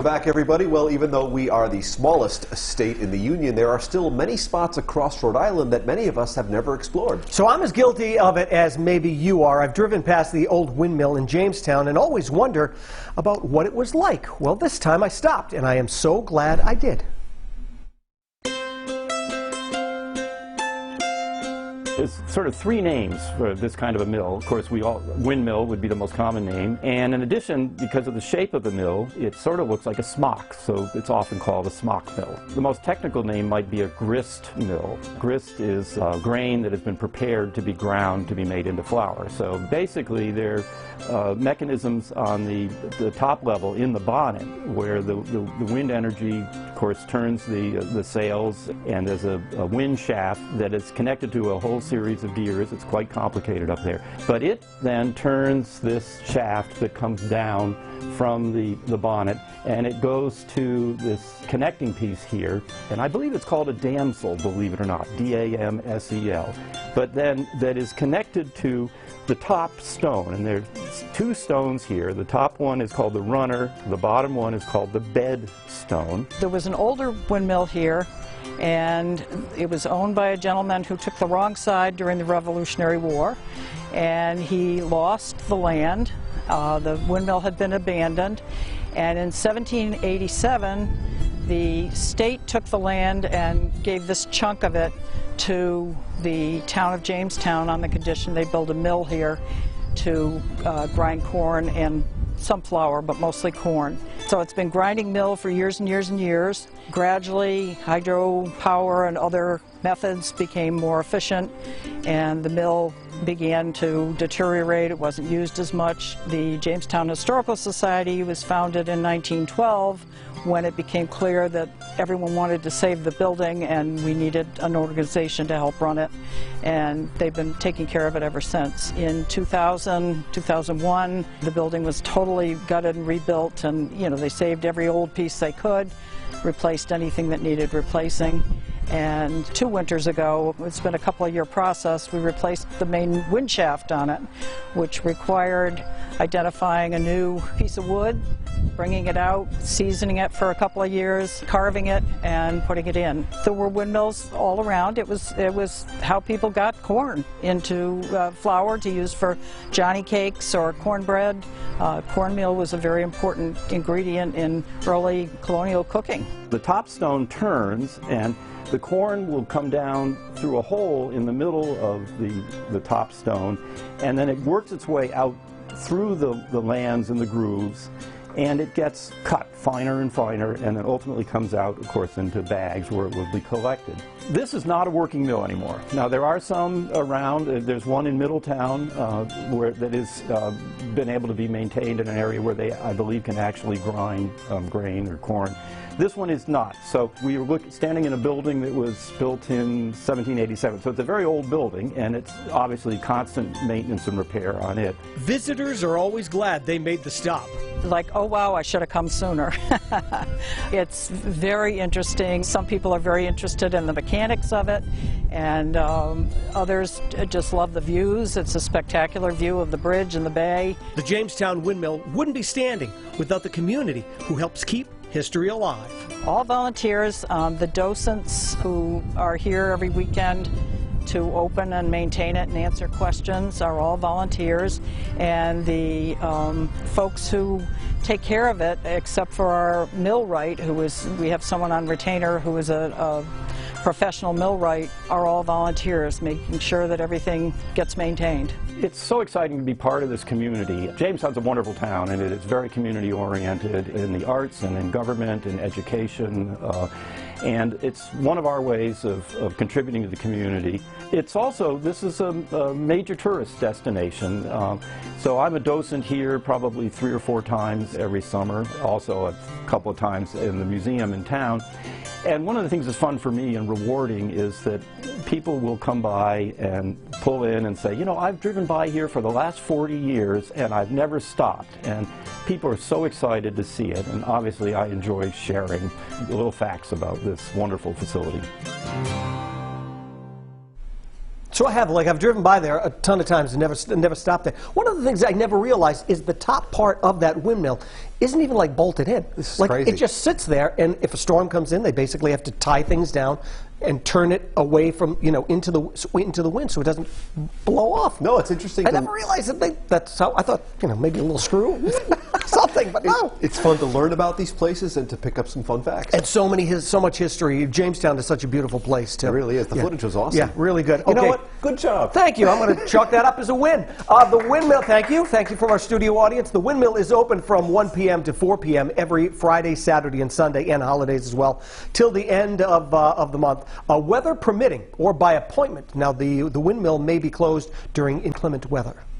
Back, everybody. Well, even though we are the smallest state in the Union, there are still many spots across Rhode Island that many of us have never explored. So I'm as guilty of it as maybe you are. I've driven past the old windmill in Jamestown and always wonder about what it was like. Well, this time I stopped, and I am so glad I did. There's sort of three names for this kind of a mill. Of course, windmill would be the most common name. And in addition, because of the shape of the mill, it sort of looks like a smock, so it's often called a smock mill. The most technical name might be a grist mill. Grist is grain that has been prepared to be ground to be made into flour. So basically, they're mechanisms on the top level in the bonnet where the wind energy, of course, turns the sails, and there's a wind shaft that is connected to a whole series of gears. It's quite complicated up there. But it then turns this shaft that comes down from the bonnet, and it goes to this connecting piece here, and I believe it's called a damsel, believe it or not, D-A-M-S-E-L, but then that is connected to the top stone, and there's two stones here. The top one is called the runner, the bottom one is called the bed stone. There was an older windmill here, and it was owned by a gentleman who took the wrong side during the Revolutionary War, and he lost the land. The windmill had been abandoned, and in 1787 the state took the land and gave this chunk of it to the town of Jamestown on the condition they build a mill here to grind corn and some flour, but mostly corn. So it's been grinding mill for years and years and years. Gradually, hydropower and other methods became more efficient, and the mill began to deteriorate. It wasn't used as much. The Jamestown Historical Society was founded in 1912 when it became clear that everyone wanted to save the building and we needed an organization to help run it, and they've been taking care of it ever since. In 2000, 2001, the building was totally gutted and rebuilt, and they saved every old piece they could, replaced anything that needed replacing. And 2 winters ago, it's been a couple of year process, we replaced the main wind shaft on it, which required identifying a new piece of wood, bringing it out, seasoning it for a couple of years, carving it, and putting it in. There were windmills all around. It was how people got corn into flour to use for Johnny cakes or cornbread. Cornmeal was a very important ingredient in early colonial cooking. The top stone turns, and the corn will come down through a hole in the middle of the top stone, and then it works its way out through the lands and the grooves, and it gets cut finer and finer, and then ultimately comes out, of course, into bags where it will be collected. This is not a working mill anymore. Now, there are some around. There's one in Middletown that has been able to be maintained in an area where they, I believe, can actually grind grain or corn. This one is not. So we were standing in a building that was built in 1787. So it's a very old building, and it's obviously constant maintenance and repair on it. Visitors are always glad they made the stop. Like, oh wow, I should have come sooner. It's very interesting. Some people are very interested in the mechanics of it, and others just love the views. It's a spectacular view of the bridge and the bay. The Jamestown windmill wouldn't be standing without the community who helps keep history alive. All volunteers, the docents who are here every weekend to open and maintain it and answer questions are all volunteers, and the folks who take care of it, except for our millwright, we have someone on retainer who is a professional millwright, are all volunteers, making sure that everything gets maintained. It's so exciting to be part of this community. Jamestown's a wonderful town, and it is very community oriented in the arts and in government and education. And it's one of our ways of contributing to the community. It's also, this is a major tourist destination. So I'm a docent here probably 3 or 4 times every summer, also a couple of times in the museum in town. And one of the things that's fun for me and rewarding is that people will come by and pull in and say, I've driven by here for the last 40 years and I've never stopped. And people are so excited to see it, and obviously I enjoy sharing little facts about this wonderful facility. So I have, like, I've driven by there a ton of times and never stopped there. One of the things I never realized is the top part of that windmill isn't even like bolted in. This is like crazy. It just sits there, and if a storm comes in, they basically have to tie things down and turn it away from, into the wind so it doesn't blow off. No, it's interesting. I never realized that's how I thought. Maybe a little screw, something, but no. It's fun to learn about these places and to pick up some fun facts. And so much history. Jamestown is such a beautiful place too. It really is. The footage was awesome. Yeah, really good. You know Okay. what? Good job. Thank you. I'm going to chalk that up as a win. The Windmill, thank you. Thank you from our studio audience. The Windmill is open from 1 p.m. to 4 p.m. every Friday, Saturday, and Sunday, and holidays as well, till the end of the month. Weather permitting, or by appointment. Now, the Windmill may be closed during inclement weather.